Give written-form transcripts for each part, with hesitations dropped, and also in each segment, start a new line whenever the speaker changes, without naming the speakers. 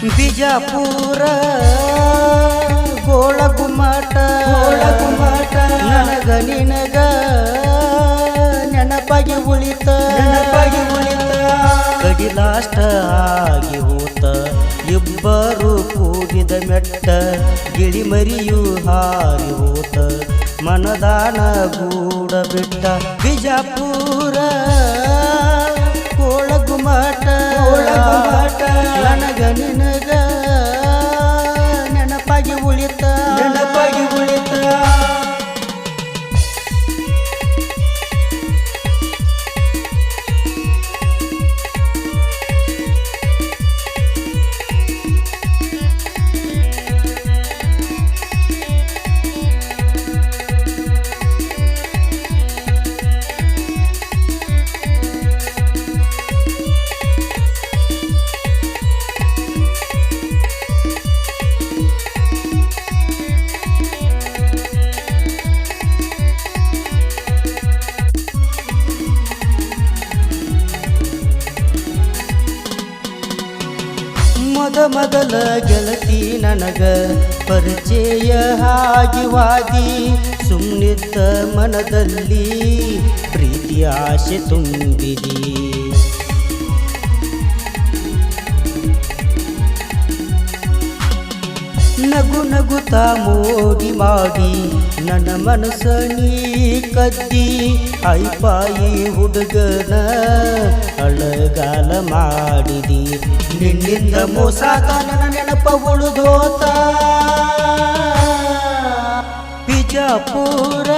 ಬಿಜಾಪುರ ಗೋಳಗುಮ್ಮಟ ನನಗ ನಿನಗ ನೆನಪಾಗಿ ಉಳಿತ ಕಡಿಲಾಷ್ಟ ಆಗಿ ಹೋತ ಇಬ್ಬರು ಕೂಡಿದ ಮೆಟ್ಟ ಗಿಳಿಮರಿಯು ಹಾರಿ ಹೋತ ಮನದಾನ ಗೂಡ ಬಿಟ್ಟ ಬಿಜಾಪುರ ಗೋಳಗುಮ್ಮಟ ನನಗ ನಿನಗ ನೆನಪಾಗಿ ಉಳಿತ ಮೊದಲ ಗೆಳತಿ ನನಗ ಪರಿಚಯ ಆಗಿವಾದಿ ಸುಮ್ನಿದ್ದ ಮನದಲ್ಲಿ ಪ್ರೀತಿ ಆಸೆ ತುಂಬಿದಿ ನಗು ನಗುತ್ತಾ ಮೋಡಿ ಮಾಡಿ ನನ್ನ ಮನಸ್ಸ ನೀ ಕದ್ದಿ ಐಪಾಯಿ ಹುಡುಗನ ಅಳಗಾಲ ಮಾಡಿದಿ ನಿನ್ನಿಂದ ಮೋಸಾತ ನನ್ನ ನೆನಪ ಉಳಿದೋತ ಬಿಜಾಪುರ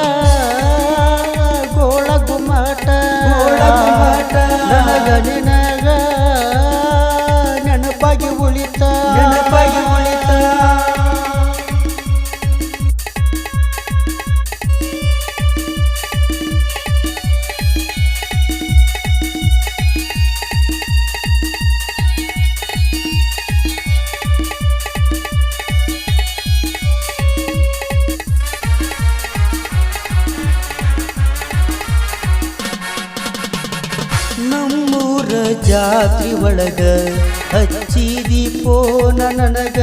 ಗೋಳಗುಮ್ಮಟ ನನಗ ನಿನಗ ನೆನಪಾಗಿ ಉಳಿತ ನಮ್ಮೂರ ಜಾತ್ರಿ ಒಳಗ ಹಚ್ಚಿದಿ ಪೋನ ನನಗ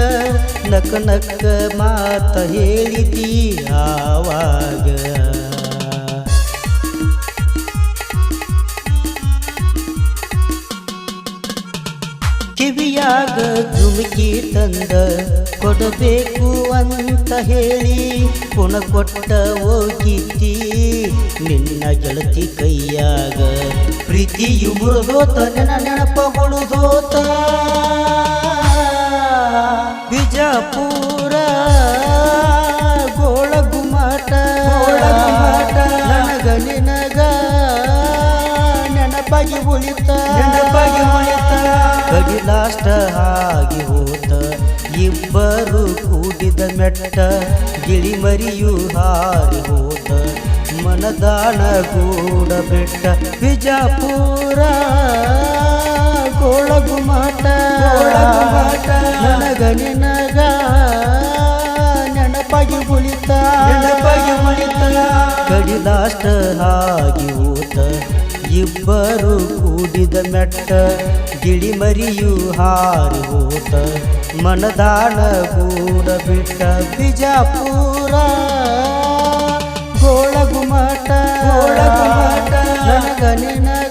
ನಕ್ಕ ನಕ್ಕ ಮಾತ ಹೇಳಿದಿ ಆವಾಗ ಕಿವಿಯಾಗ ಧುಮುಕಿ ತಂದ ಕೊಡಬೇಕು ಅಂತ ಹೇಳಿ ಪುನ ಕೊಟ್ಟ ಹೋಗಿದ್ದಿ ನಿನ್ನ ಗೆಳತಿ ಕೈಯಾಗ ಪ್ರೀತಿಯು ಮುರಿದೋತ ನನ್ನ ನೆನಪ ಉಳಿದೋತ ಬಿಜಾಪುರ ಗೋಳಗುಮ್ಮಟ ನನಗ ನಿನಗ ನೆನಪಾಗಿ ಉಳಿತ ಕಡಿಲಾಷ್ಟ ಆಗಿ ಹೋತ ಇಬ್ಬರು ಕೂಡಿದ ಮೆಟ್ಟ ಗಿಳಿಮರಿಯು ಹಾರಿ ಹೋತ ಮನದಾನ ಗೂಡ ಬಿಟ್ಟ ಬಿಜಾಪುರ ಗೋಳಗುಮ್ಮಟ ನನಗ ನಿನಗ ನೆನಪಾಗಿ ಉಳಿತ ಕಡಿಲಾಷ್ಟ ಆಗಿ ಹೋತ ಇಬ್ಬರು ಕೂಡಿದ ಮೆಟ್ಟ ಗಿಳಿಮರಿಯು ಹಾರಿ ಹೋತ ಮನದಾನ ಗೂಡ ಬಿಟ್ಟ ಬಿಜಾಪುರ ಗೋಳಗುಮ್ಮಟ ನನಗ ನಿನಗ